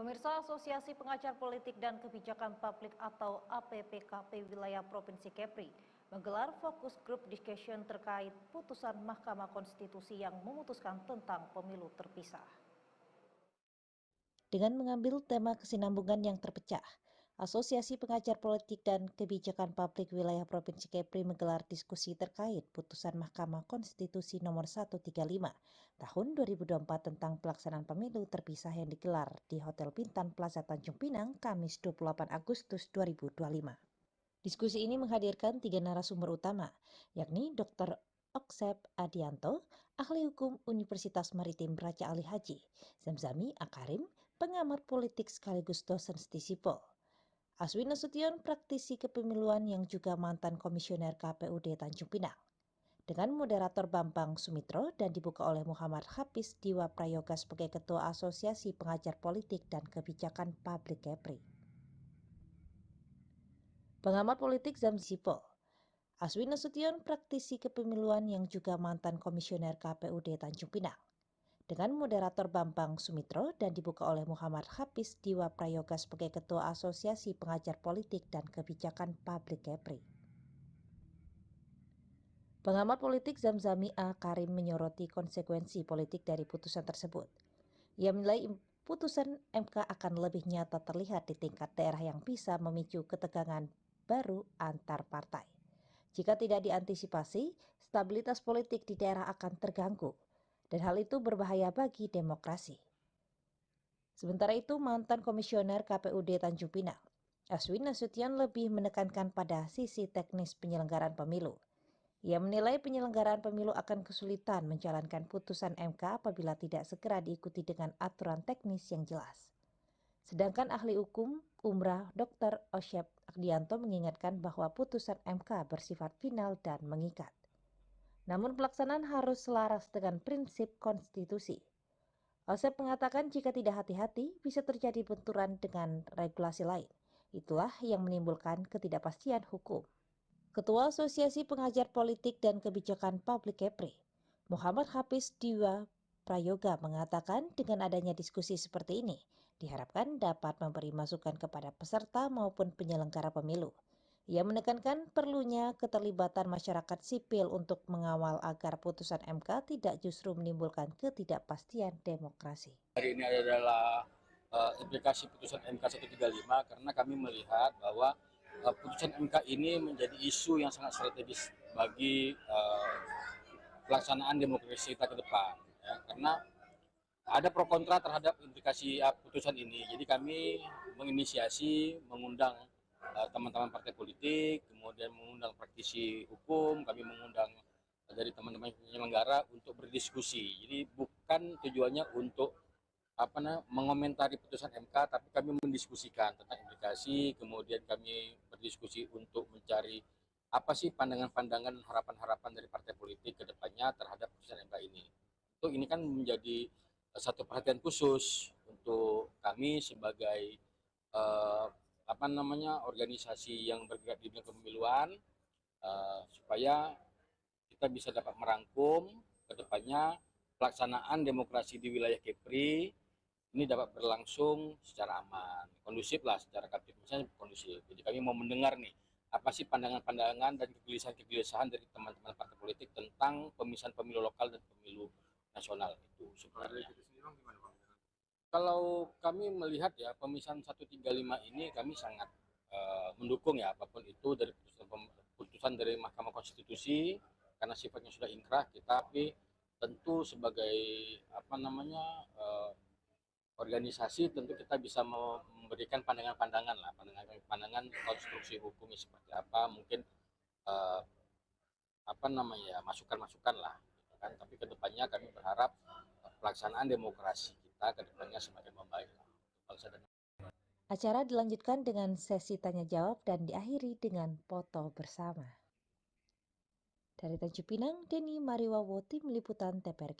Pemirsa Asosiasi Pengajar Politik dan Kebijakan Publik atau APPKP Wilayah Provinsi Kepri menggelar fokus group discussion terkait putusan Mahkamah Konstitusi yang memutuskan tentang pemilu terpisah. Dengan mengambil tema kesinambungan yang terpecah, Asosiasi Pengajar Politik dan Kebijakan Publik Wilayah Provinsi Kepri menggelar diskusi terkait putusan Mahkamah Konstitusi nomor 135 tahun 2024 tentang pelaksanaan pemilu terpisah yang digelar di Hotel Bintan Plaza Tanjung Pinang, Kamis 28 Agustus 2025. Diskusi ini menghadirkan 3 narasumber utama, yakni Dr. Oksep Adianto, ahli hukum Universitas Maritim Raja Ali Haji, Zamzami Akarim, pengamat politik sekaligus dosen stisipol, Aswin Nasution, praktisi kepemiluan yang juga mantan komisioner KPUD Tanjung Pinang, dengan moderator Bambang Sumitro dan dibuka oleh Muhammad Hafiz Diwa Prayoga sebagai Ketua Asosiasi Pengajar Politik dan Kebijakan Publik Kepri. Pengamat politik Zamzipol, Aswin Nasution, praktisi kepemiluan yang juga mantan komisioner KPUD Tanjung Pinang, dengan moderator Bambang Sumitro dan dibuka oleh Muhammad Hafiz Diwa Prayoga sebagai Ketua Asosiasi Pengajar Politik dan Kebijakan Publik Kepri. Pengamat politik Zamzami Akarim menyoroti konsekuensi politik dari putusan tersebut. Ia menilai putusan MK akan lebih nyata terlihat di tingkat daerah yang bisa memicu ketegangan baru antar partai. Jika tidak diantisipasi, stabilitas politik di daerah akan terganggu, dan hal itu berbahaya bagi demokrasi. Sementara itu, mantan komisioner KPUD Tanjung Pinang, Aswin Nasution, lebih menekankan pada sisi teknis penyelenggaraan pemilu. Ia menilai penyelenggaraan pemilu akan kesulitan menjalankan putusan MK apabila tidak segera diikuti dengan aturan teknis yang jelas. Sedangkan ahli hukum Umrah Dr. Oksep Adianto mengingatkan bahwa putusan MK bersifat final dan mengikat. Namun pelaksanaan harus selaras dengan prinsip konstitusi. Oksep mengatakan jika tidak hati-hati bisa terjadi benturan dengan regulasi lain. Itulah yang menimbulkan ketidakpastian hukum. Ketua Asosiasi Pengajar Politik dan Kebijakan Publik Kepri, Muhammad Hafiz Diwa Prayoga, mengatakan dengan adanya diskusi seperti ini, diharapkan dapat memberi masukan kepada peserta maupun penyelenggara pemilu. Ia menekankan perlunya keterlibatan masyarakat sipil untuk mengawal agar putusan MK tidak justru menimbulkan ketidakpastian demokrasi. Hari ini adalah implikasi putusan MK 135 karena kami melihat bahwa putusan MK ini menjadi isu yang sangat strategis bagi pelaksanaan demokrasi kita ke depan, ya, karena ada pro kontra terhadap implikasi putusan ini. Jadi kami menginisiasi, mengundang teman-teman partai politik, kemudian mengundang praktisi hukum, kami mengundang dari teman-teman penyelenggara untuk berdiskusi. Jadi bukan tujuannya untuk mengomentari putusan MK, tapi kami mendiskusikan tentang implikasi, kemudian kami berdiskusi untuk mencari apa sih pandangan-pandangan, harapan-harapan dari partai politik ke depannya terhadap putusan MK ini. Itu ini kan menjadi satu perhatian khusus untuk kami sebagai organisasi yang bergerak di bidang kepemiluan, supaya kita bisa dapat merangkum ke depannya pelaksanaan demokrasi di wilayah Kepri ini dapat berlangsung secara aman, kondusif lah, secara misalnya kondusif. Jadi kami mau mendengar nih, apa sih pandangan-pandangan dan kegelisahan-kegelisahan dari teman-teman partai politik tentang pemisahan pemilu lokal dan pemilu nasional itu sebenarnya. Kalau kami melihat ya, pemisahan 135 ini kami sangat mendukung ya, apapun itu dari putusan dari Mahkamah Konstitusi, karena sifatnya sudah inkrah, tapi tentu sebagai organisasi tentu kita bisa memberikan pandangan-pandangan lah, pandangan konstruksi hukumnya seperti apa, mungkin masukan-masukan lah, gitu kan. Tapi kedepannya kami berharap pelaksanaan demokrasi kita kedepannya semakin membaik lah, bangsa dan Acara dilanjutkan dengan sesi tanya jawab dan diakhiri dengan foto bersama. Dari Tanjung Pinang, Denny Mariwawo, Tim Liputan TPRI.